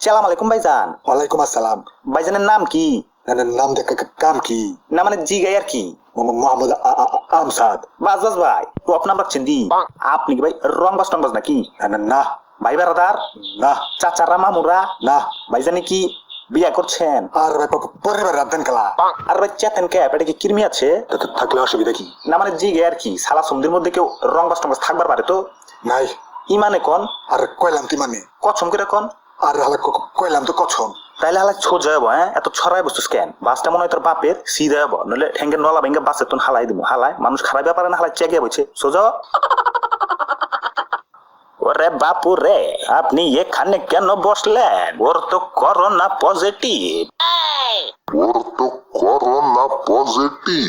সালাম আলাইকুম ভাইজান। ওয়ালাইকুম আসসালাম। ভাইজানের নাম কি? নাম কাম কি? না মানে জি গাই আর কি? মোহাম্মদ আমসাদ। বাস বাস ভাই টপ নাম রাখছেন দি। আপনি কি ভাই রং বাস টং বাস নাকি? না ভাই বেড়াদার না চাচারা মামুরা না। ভাইজানি কি বিয়া করছেন? আর ভাই পরিবার রাখবেন খেলা আর ভাই চেতেন কে পেটে কি কৃমি আছে? থাকলে অসুবিধা কি? না মানে জি গাই আর কি সালা সন্ধির মধ্যে কেউ রং বাস টং বাস থাকবার পারে তো? নাই। ইমানে কোন আর কইলাম তুই মানে কছম করে কোন? আর হালা কইলাম তো কছম। তাইলে হালা সোজা হবো। হ্যাঁ এত ছড়াই বস্তু স্ক্যান বাসটা মনে হয় তোর বাপের সিধা হবো নইলে ঠেঙ্গের নলা ভেঙ্গে বাসের তোন হালাই দিব। হালায় মানুষ খারাপ ব্যাপারে না হালাই চেকে বইছে সোজা। ওরে বাপু রে আপনি এখানে কেন বসলেন? ওর তো করোনা পজিটিভ। ওর তো করোনা পজিটিভ।